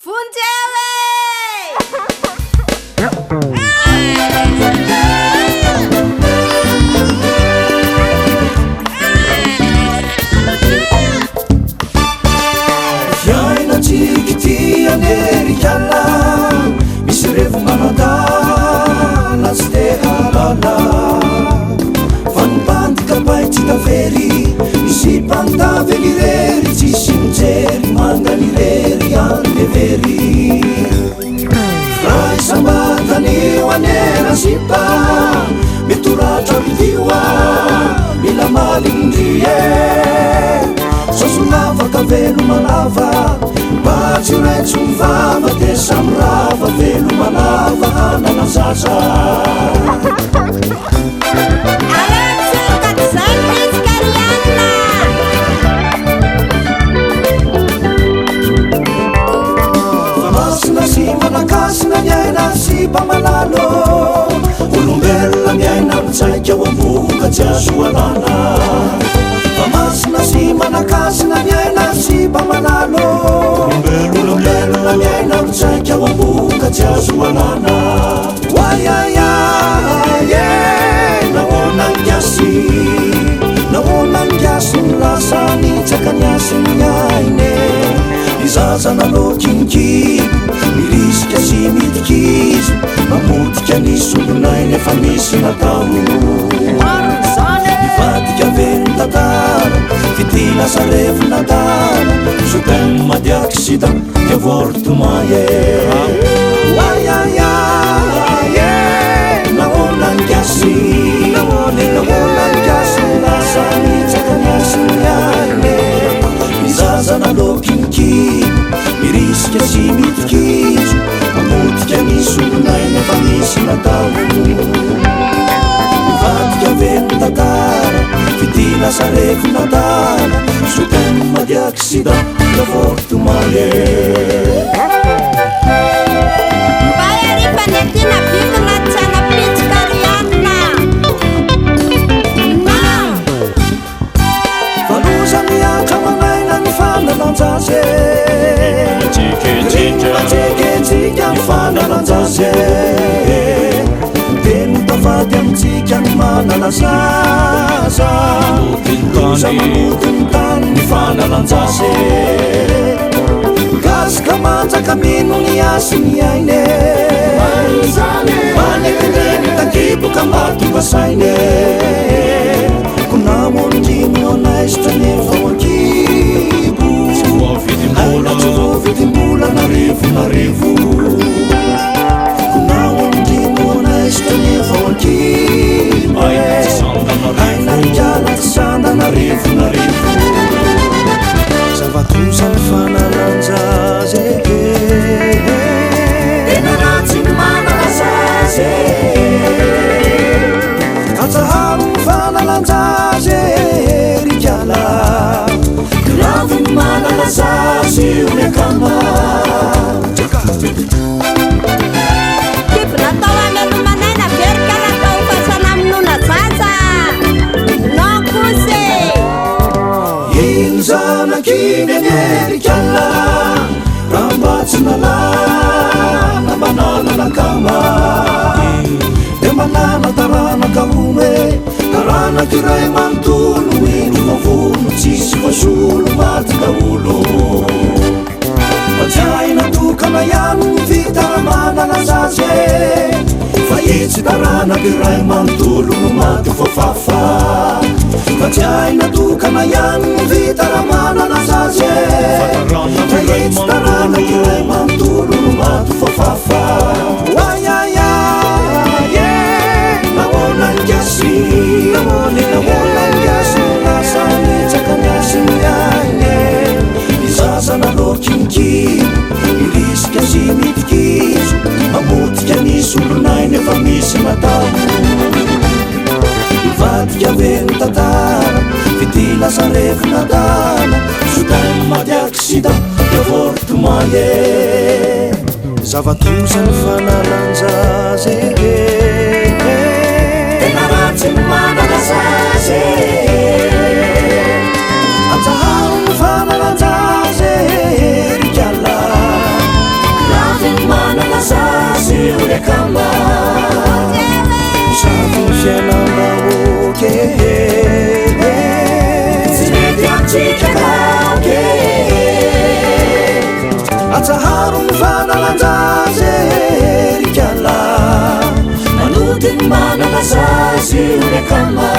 Fungewe! Fiainatsika Amerikana misy revo manadala tsy te halala fa nipandika pai tsy tavery misy mpandavely rery tsisy mijery mangany rery andevery fra isambatanio anera sipa mitoratra midiwa mila malindrie sosolavaka velo malava batsy raitso mivava de samyrava velo malava hanana zaza famasina sy manakasina miaina sy mpamalalo olombelona miaina mitsaika ao amboka tsy azo alana famasina sy manakasina miaina sy mpamalalo olombelona miaina mitsaika ao amboka tsy azo alana waiaiaye naonangiasy naonangiasy nilasany tsakaniasy miaine izaza nalokiniki mirisika sy midikizy mamotika nisolonainy efa misy natao nivadika veny tatara fitila sarevo natara soten madiaksida devortumaye waiaiaye naonangiasy naonangiasy lasany tsakaniasy miaine izaza nalokiniki mirisika sy midikizo mamotika nisolonainy efa misy natao nivadika veny tatara fitila sarevo natara soten madiaksida devortumaye Bayaripanetina bikna tsana pitskarianna na falusa miaka manaina mifanalanjase tsiketsika mifanalanjase teny tavady amitsika ny manalazaza losa mamotiny tany mifanalanjase gasika manjaka mino ny asy ny aine manekireny takiboka mbatombasaine kunamondrino anaisitra nefa ankibo aina tsy voavidimbola narivo narivo kunamondrino anaisitra nefa ankibo aina rikiala tsy sanda narivo narivo zavatosa ny fanalanjaze tena ratsy ny manalazaze atsaharo ny fanalanjaze rikiala ravy ny manalazazy miakama kipy natao anelo manaina verika natao fasana aminona zaza nankose iny zanakiny amerikala raha mba tsy nalana manananakama de manana taranaka ome taranakiray manontolo ino mavono tsisy vasolo maty daolo matsiaina tokana ihany vitaramanana zaze fa itsy taranakiray manontolo no maty fofafa matsiaina tokana ihany vitaramanana zaze fa itsy taranakiray manontolo no maty fofafa waiaiaye naonangiasy naonangiasy lasany tsakaniasy miaine izaza nalokiniki mirisika sy midikizo mamotika nisolonainy efa misy natao nivadika veny tatara fitila sarevo natala soten madiaksida devortumaye zavatosa ny fanalanjaze tena ratsy ny manalazaze atsaharo ny fanalanjaze rikiala kama safifianambaoke zinetiamtsikakaoke ataharony fanalanjazerikala manodiny manalazazy ore kama